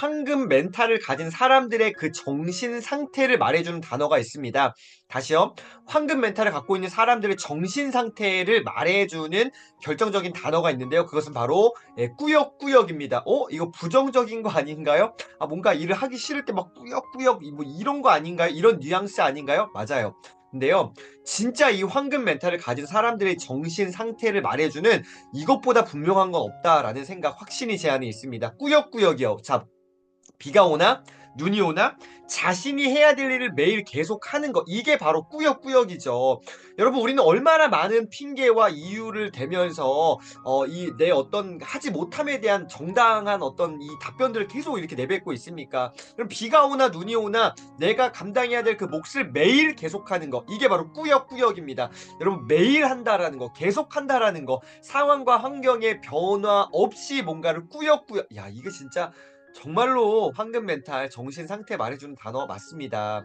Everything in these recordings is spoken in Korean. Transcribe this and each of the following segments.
황금 멘탈을 가진 사람들의 그 정신 상태를 말해주는 단어가 있습니다. 다시요. 황금 멘탈을 갖고 있는 사람들의 정신 상태를 말해주는 결정적인 단어가 있는데요. 그것은 바로 꾸역꾸역입니다. 이거 부정적인 거 아닌가요? 뭔가 일을 하기 싫을 때 막 꾸역꾸역 뭐 이런 거 아닌가요? 이런 뉘앙스 아닌가요? 맞아요. 근데요, 진짜 이 황금 멘탈을 가진 사람들의 정신 상태를 말해주는 이것보다 분명한 건 없다라는 생각 확신이 제 안에 있습니다. 꾸역꾸역이요. 자, 비가 오나 눈이 오나 자신이 해야 될 일을 매일 계속하는 거, 이게 바로 꾸역꾸역이죠. 여러분, 우리는 얼마나 많은 핑계와 이유를 대면서 이 내 어떤 하지 못함에 대한 정당한 어떤 이 답변들을 계속 이렇게 내뱉고 있습니까? 그럼 비가 오나 눈이 오나 내가 감당해야 될 그 몫을 매일 계속하는 거, 이게 바로 꾸역꾸역입니다. 여러분, 매일 한다라는 거, 계속한다라는 거, 상황과 환경의 변화 없이 뭔가를 꾸역꾸역, 야, 이게 진짜 정말로 황금 멘탈 정신 상태 말해주는 단어 맞습니다.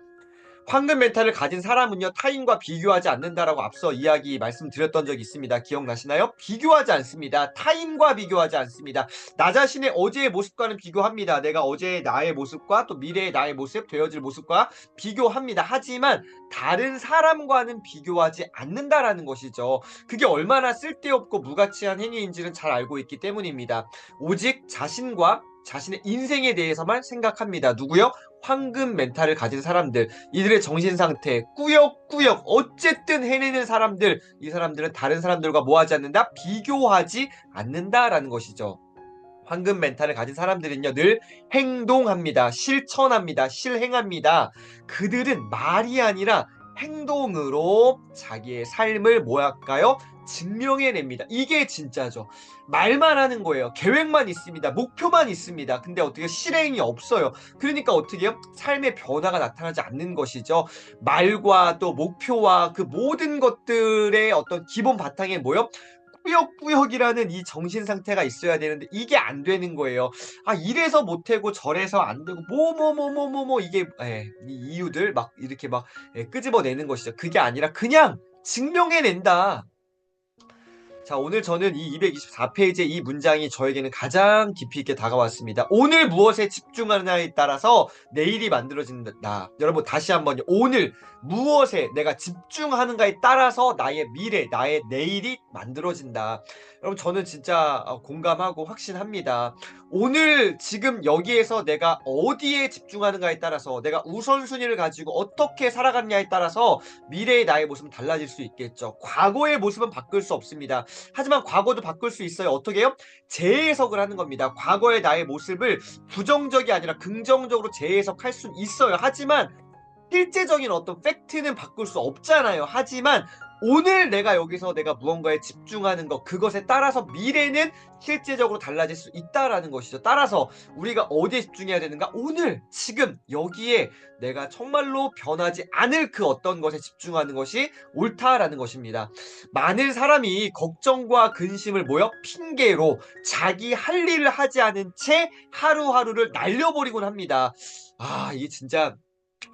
황금 멘탈을 가진 사람은요, 타인과 비교하지 않는다라고 앞서 이야기 말씀드렸던 적이 있습니다. 기억나시나요? 비교하지 않습니다. 타인과 비교하지 않습니다. 나 자신의 어제의 모습과는 비교합니다. 내가 어제의 나의 모습과 또 미래의 나의 모습, 되어질 모습과 비교합니다. 하지만 다른 사람과는 비교하지 않는다라는 것이죠. 그게 얼마나 쓸데없고 무가치한 행위인지는 잘 알고 있기 때문입니다. 오직 자신과 자신의 인생에 대해서만 생각합니다. 누구요? 황금 멘탈을 가진 사람들, 이들의 정신 상태 꾸역꾸역 어쨌든 해내는 사람들, 이 사람들은 다른 사람들과 뭐 하지 않는다? 비교하지 않는다라는 것이죠. 황금 멘탈을 가진 사람들은요, 늘 행동합니다. 실천합니다. 실행합니다. 그들은 말이 아니라 행동으로 자기의 삶을 뭐 할까요? 증명해냅니다. 이게 진짜죠. 말만 하는 거예요. 계획만 있습니다. 목표만 있습니다. 근데 어떻게 실행이 없어요. 그러니까 어떻게 해요? 삶의 변화가 나타나지 않는 것이죠. 말과 또 목표와 그 모든 것들의 어떤 기본 바탕에 뭐요? 꾸역꾸역이라는 이 정신 상태가 있어야 되는데 이게 안 되는 거예요. 이래서 못하고 저래서 안 되고 이게 이 이유들 막 이렇게 막 끄집어내는 것이죠. 그게 아니라 그냥 증명해낸다. 자, 오늘 저는 이 224페이지의 이 문장이 저에게는 가장 깊이 있게 다가왔습니다. 오늘 무엇에 집중하느냐에 따라서 내일이 만들어진다. 여러분, 다시 한번요. 오늘 무엇에 내가 집중하는가에 따라서 나의 미래, 나의 내일이 만들어진다. 여러분, 저는 진짜 공감하고 확신합니다. 오늘 지금 여기에서 내가 어디에 집중하는가에 따라서, 내가 우선순위를 가지고 어떻게 살아갔냐에 따라서 미래의 나의 모습은 달라질 수 있겠죠. 과거의 모습은 바꿀 수 없습니다. 하지만 과거도 바꿀 수 있어요. 어떻게 해요? 재해석을 하는 겁니다. 과거의 나의 모습을 부정적이 아니라 긍정적으로 재해석할 수 있어요. 하지만 실제적인 어떤 팩트는 바꿀 수 없잖아요. 하지만 오늘 내가 여기서 내가 무언가에 집중하는 것, 그것에 따라서 미래는 실제적으로 달라질 수 있다라는 것이죠. 따라서 우리가 어디에 집중해야 되는가? 오늘, 지금, 여기에 내가 정말로 변하지 않을 그 어떤 것에 집중하는 것이 옳다라는 것입니다. 많은 사람이 걱정과 근심을 모여 핑계로 자기 할 일을 하지 않은 채 하루하루를 날려버리곤 합니다. 이게 진짜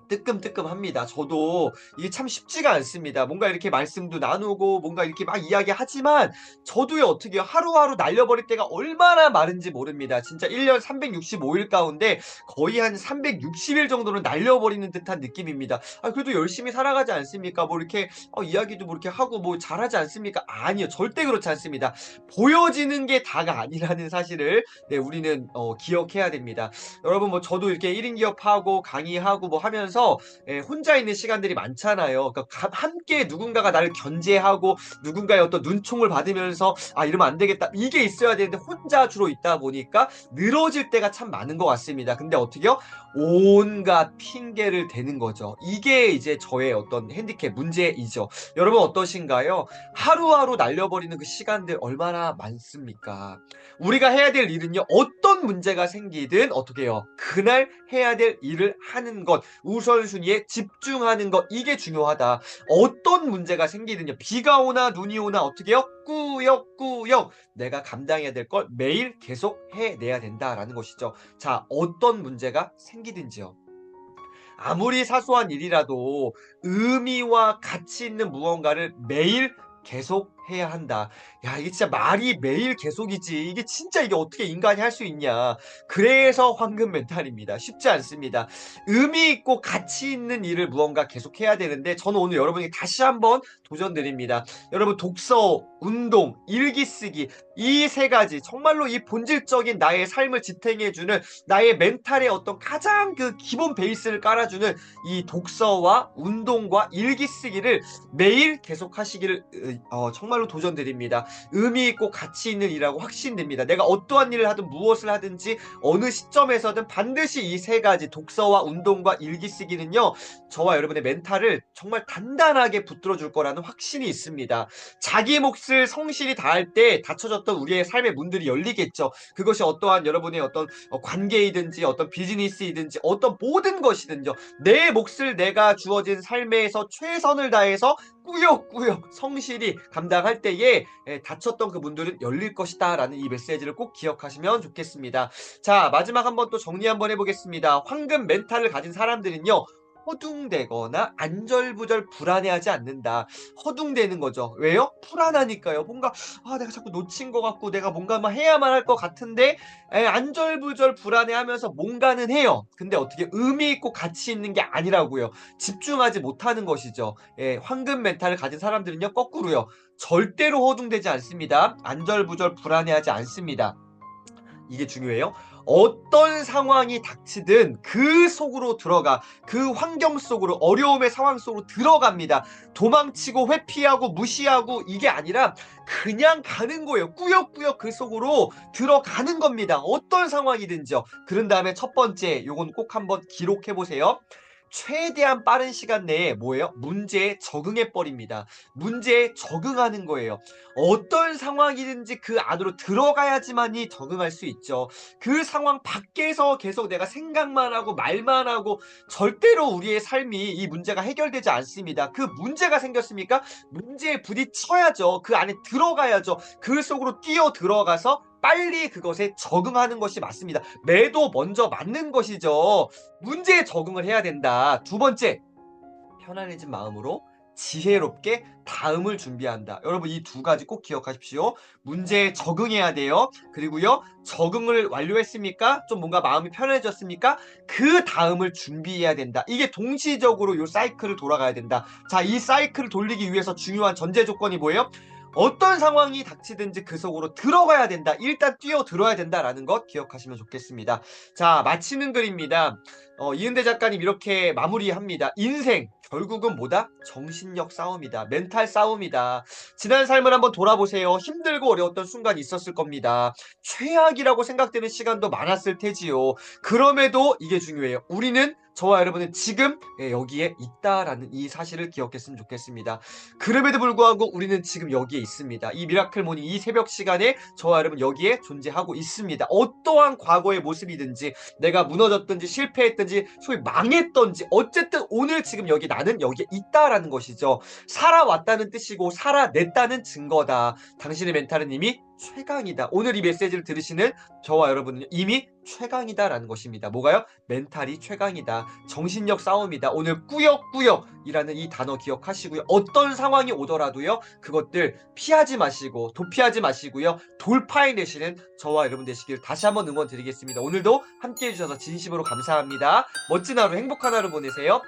뜨끔뜨끔합니다. 저도 이게 참 쉽지가 않습니다. 뭔가 이렇게 말씀도 나누고 뭔가 이렇게 막 이야기하지만 저도요, 어떻게요, 하루하루 날려버릴 때가 얼마나 많은지 모릅니다. 진짜 1년 365일 가운데 거의 한 360일 정도는 날려버리는 듯한 느낌입니다. 그래도 열심히 살아가지 않습니까? 뭐 이렇게 이야기도 뭐 이렇게 하고 뭐 잘하지 않습니까? 아니요, 절대 그렇지 않습니다. 보여지는 게 다가 아니라는 사실을 우리는 기억해야 됩니다. 여러분, 뭐 저도 이렇게 1인 기업하고 강의하고 뭐 하면서 혼자 있는 시간들이 많잖아요. 그러니까 함께 누군가가 나를 견제하고 누군가의 어떤 눈총을 받으면서 이러면 안 되겠다, 이게 있어야 되는데 혼자 주로 있다 보니까 늘어질 때가 참 많은 것 같습니다. 근데 어떻게요? 온갖 핑계를 대는 거죠. 이게 이제 저의 어떤 핸디캡 문제이죠. 여러분, 어떠신가요? 하루하루 날려버리는 그 시간들 얼마나 많습니까? 우리가 해야 될 일은요, 어떤 문제가 생기든 어떻게 해요? 그날 해야 될 일을 하는 것, 우선순위에 집중하는 것, 이게 중요하다. 어떤 문제가 생기든요, 비가 오나 눈이 오나 어떻게 해요? 꾸역꾸역 내가 감당해야 될 걸 매일 계속 해내야 된다라는 것이죠. 자, 어떤 문제가 생기든지요, 아무리 사소한 일이라도 의미와 가치 있는 무언가를 매일 계속 해야 한다. 야, 이게 진짜 말이 매일 계속이지. 이게 진짜 이게 어떻게 인간이 할 수 있냐. 그래서 황금 멘탈입니다. 쉽지 않습니다. 의미 있고 가치 있는 일을 무언가 계속 해야 되는데 저는 오늘 여러분에게 다시 한번 도전드립니다. 여러분 독서, 운동, 일기 쓰기 이 세 가지 정말로 이 본질적인 나의 삶을 지탱해주는 나의 멘탈의 어떤 가장 그 기본 베이스를 깔아주는 이 독서와 운동과 일기 쓰기를 매일 계속 하시기를 정말로 도전드립니다. 의미 있고 가치 있는 일이라고 확신됩니다. 내가 어떠한 일을 하든 무엇을 하든지 어느 시점에서든 반드시 이 세 가지 독서와 운동과 일기 쓰기는요. 저와 여러분의 멘탈을 정말 단단하게 붙들어 줄 거라는 확신이 있습니다. 자기 몫을 성실히 다할 때 닫혀졌던 우리의 삶의 문들이 열리겠죠. 그것이 어떠한 여러분의 어떤 관계이든지 어떤 비즈니스이든지 어떤 모든 것이든요. 내 몫을 내가 주어진 삶에서 최선을 다해서 꾸역꾸역 성실히 감당할 때에 닫혔던 그 문들은 열릴 것이다 라는 이 메시지를 꼭 기억하시면 좋겠습니다. 자, 마지막 한번 또 정리 한번 해보겠습니다. 황금 멘탈을 가진 사람들은요. 허둥대거나 안절부절 불안해하지 않는다. 허둥대는 거죠. 왜요? 불안하니까요. 뭔가 내가 자꾸 놓친 것 같고 내가 뭔가 막 해야만 할 것 같은데 안절부절 불안해하면서 뭔가는 해요. 근데 어떻게 의미 있고 가치 있는 게 아니라고요. 집중하지 못하는 것이죠. 황금 멘탈을 가진 사람들은요. 거꾸로요. 절대로 허둥대지 않습니다. 안절부절 불안해하지 않습니다. 이게 중요해요. 어떤 상황이 닥치든 그 속으로 들어가 그 환경 속으로 어려움의 상황 속으로 들어갑니다. 도망치고 회피하고 무시하고 이게 아니라 그냥 가는 거예요. 꾸역꾸역 그 속으로 들어가는 겁니다. 어떤 상황이든지요. 그런 다음에 첫 번째 요건 꼭 한번 기록해 보세요. 최대한 빠른 시간 내에 뭐예요? 문제에 적응해 버립니다. 문제에 적응하는 거예요. 어떤 상황이든지 그 안으로 들어가야지만이 적응할 수 있죠. 그 상황 밖에서 계속 내가 생각만 하고 말만 하고 절대로 우리의 삶이 이 문제가 해결되지 않습니다. 그 문제가 생겼습니까? 문제에 부딪혀야죠. 그 안에 들어가야죠. 그 속으로 뛰어 들어가서 빨리 그것에 적응하는 것이 맞습니다. 매도 먼저 맞는 것이죠. 문제에 적응을 해야 된다. 두 번째, 편안해진 마음으로 지혜롭게 다음을 준비한다. 여러분 이 두 가지 꼭 기억하십시오. 문제에 적응해야 돼요. 그리고요. 적응을 완료했습니까? 좀 뭔가 마음이 편해졌습니까? 그 다음을 준비해야 된다. 이게 동시적으로 요 사이클을 돌아가야 된다. 자, 이 사이클을 돌리기 위해서 중요한 전제 조건이 뭐예요? 어떤 상황이 닥치든지 그 속으로 들어가야 된다. 일단 뛰어들어야 된다라는 것 기억하시면 좋겠습니다. 자, 마치는 글입니다. 이은대 작가님 이렇게 마무리합니다. 인생 결국은 뭐다? 정신력 싸움이다. 멘탈 싸움이다. 지난 삶을 한번 돌아보세요. 힘들고 어려웠던 순간이 있었을 겁니다. 최악이라고 생각되는 시간도 많았을 테지요. 그럼에도 이게 중요해요. 우리는 저와 여러분은 지금 여기에 있다라는 이 사실을 기억했으면 좋겠습니다. 그럼에도 불구하고 우리는 지금 여기에 있습니다. 이 미라클 모닝 이 새벽 시간에 저와 여러분 여기에 존재하고 있습니다. 어떠한 과거의 모습이든지 내가 무너졌든지 실패했든지 소위 망했든지 어쨌든 오늘 지금 여기 나는 여기에 있다라는 것이죠. 살아왔다는 뜻이고 살아냈다는 증거다. 당신의 멘탈은 이미 최강이다. 오늘 이 메시지를 들으시는 저와 여러분은 이미 최강이다라는 것입니다. 뭐가요? 멘탈이 최강이다. 정신력 싸움이다. 오늘 꾸역꾸역이라는 이 단어 기억하시고요. 어떤 상황이 오더라도요. 그것들 피하지 마시고 도피하지 마시고요. 돌파해내시는 저와 여러분 되시길 다시 한번 응원드리겠습니다. 오늘도 함께해 주셔서 진심으로 감사합니다. 멋진 하루 행복한 하루 보내세요.